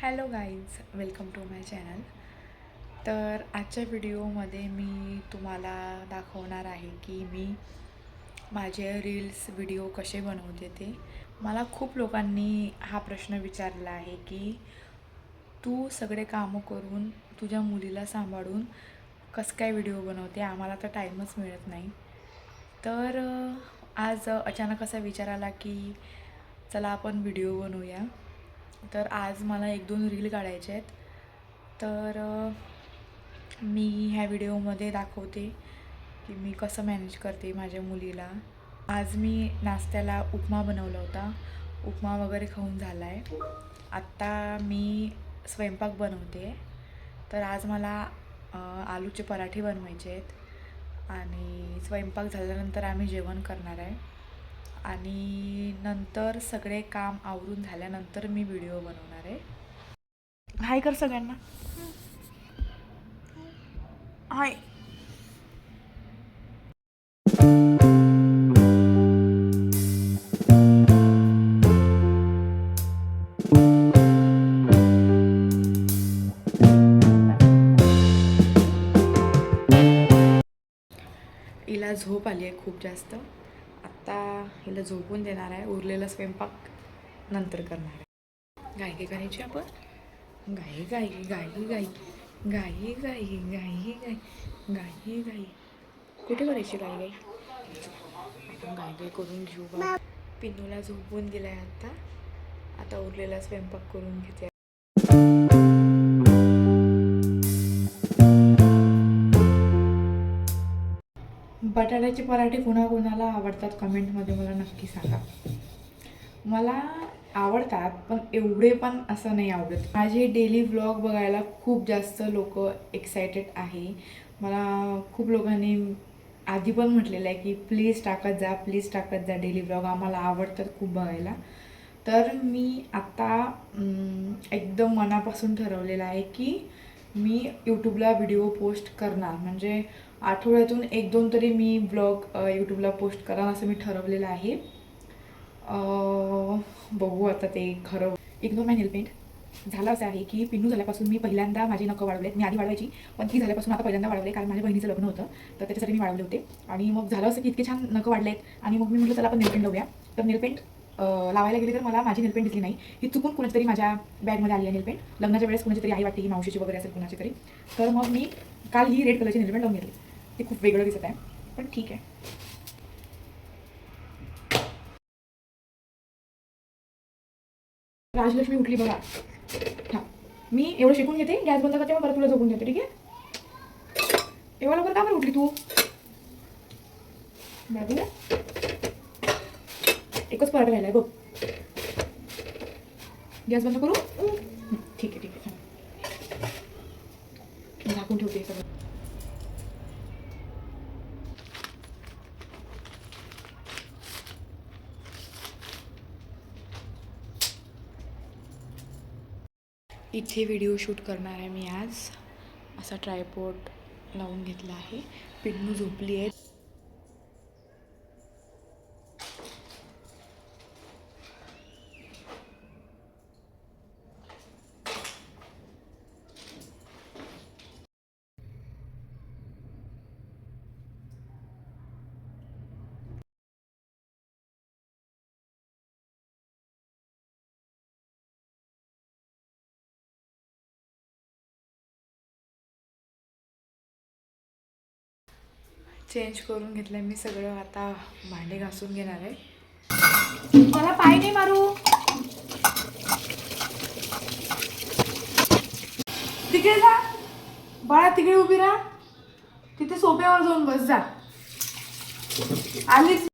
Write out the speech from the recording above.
Hello guys, welcome to my channel. तर आजच्या व्हिडिओमध्ये मी तुम्हाला दाखवणार आहे की मी माझे रील्स व्हिडिओ कसे बनवते ते. मला खूप लोकांनी हा प्रश्न विचारला आहे की तू सगळे कामं करून तुझ्या मुलीला सांभाळून कसं काय व्हिडिओ बनवते, आम्हाला तर टाईमच मिळत नाही. तर आज अचानक असा विचार आला की चला आपण व्हिडिओ बनवूया. तर आज मला 1-2 रील काढायचे आहेत. तर मी ह्या व्हिडिओमध्ये दाखवते की मी कसं मॅनेज करते माझ्या मुलीला. आज मी नाश्त्याला उपमा बनवला होता. उपमा वगैरे खाऊन झाला आहे. आत्ता मी स्वयंपाक बनवते. तर आज मला आलूचे पराठे बनवायचे आहेत आणि स्वयंपाक झाल्यानंतर आम्ही जेवण करणार आहे. आणि नंतर सगळे काम आवरून झाल्यानंतर मी व्हिडिओ बनवणार आहे. हाय कर सगळ्यांना. हाय. हिला झोप आली आहे खूप जास्त. आत्ता हिला झोपून देणार आहे. उरलेला स्वयंपाक नंतर करणार आहे. गाई करायची आपण. गाई गाई गाई गाई गाई गाई गाई गाई गाई गाई कुठे करायची गाई गाई. आपण गाई गाई करून घेऊ बा. पिन्नूला झोपून दिलाय आता उरलेला स्वयंपाक करून घेते. बटाट्याचे पराठे कोणाकोणाला आवडतात कमेंटमध्ये मला नक्की सांगा. मला आवडतात पण एवढे पण असं नाही आवडत. माझे डेली व्लॉग बघायला खूप जास्त लोक एक्सायटेड आहे. मला खूप लोकांनी आधी पण म्हटलेलं आहे की प्लीज टाकत जा डेली व्लॉग, आम्हाला आवडतात खूप बघायला. तर मी आता एकदम मनापासून ठरवलेलं आहे की मी यूट्यूबला व्हिडिओ पोस्ट करणार. म्हणजे आठवड्यातून 1-2 तरी मी ब्लॉग यूट्यूबला पोस्ट करणार असं मी ठरवलेलं आहे. बघू आता ते खरं. इग्नोर माय नेल पेंट. झालं असं आहे की पिन्नू झाल्यापासून मी पहिल्यांदा माझी नखं वाढवलेत. मी आधी वाढवायची पण ती झाल्यापासून आता पहिल्यांदा वाढवले, कारण माझ्या बहिणीचं लग्न होतं तर त्याच्यासाठी मी वाढवले होते. आणि मग झालं असं की इतके छान नखं वाढलेत आणि मग मी म्हटलं चला आपण नेलपेंट लावूया. तर नेलपेंट लावायला गेली तर मला माझी नेलपेंट दिसली नाही. ही चुकून कुणाची तरी माझ्या बॅगमध्ये आली आहे नेलपेंट. लग्नाच्या वेळेस कुणाची तरी आई वाटते, ही मावशीची वगैरे असेल कुणाची तरी. तर मग मी काल ही रेड कलरची नेलपेंट लावून घेतली. ते खूप वेगळं दिसत आहे पण ठीक आहे. राजलक्ष्मी उठली बघा. हां, मी एवढं शिकून घेते, गॅस बंद करते, मग परत तुला झोपून घेते. ठीक आहे. एवढं लवकर का बरं उठली तू बाबू? एकच पराठा राहिला आहे बघ. गॅस बंद करू. ठीक आहे. झाकून ठेवते सगळं. इथे व्हिडिओ शूट करणार आहे मी आज. असा ट्रायपॉड लावून घेतला आहे. पिन्नू झोपली आहे. चेंज करून घेतलं मी सगळं. आता भांडे घासून घेणार आहे. मला पाय नाही मारू. तिकडे जा बाळा, तिकडे उभी राहा. तिथे सोफ्यावर जाऊन बस जा. आलीच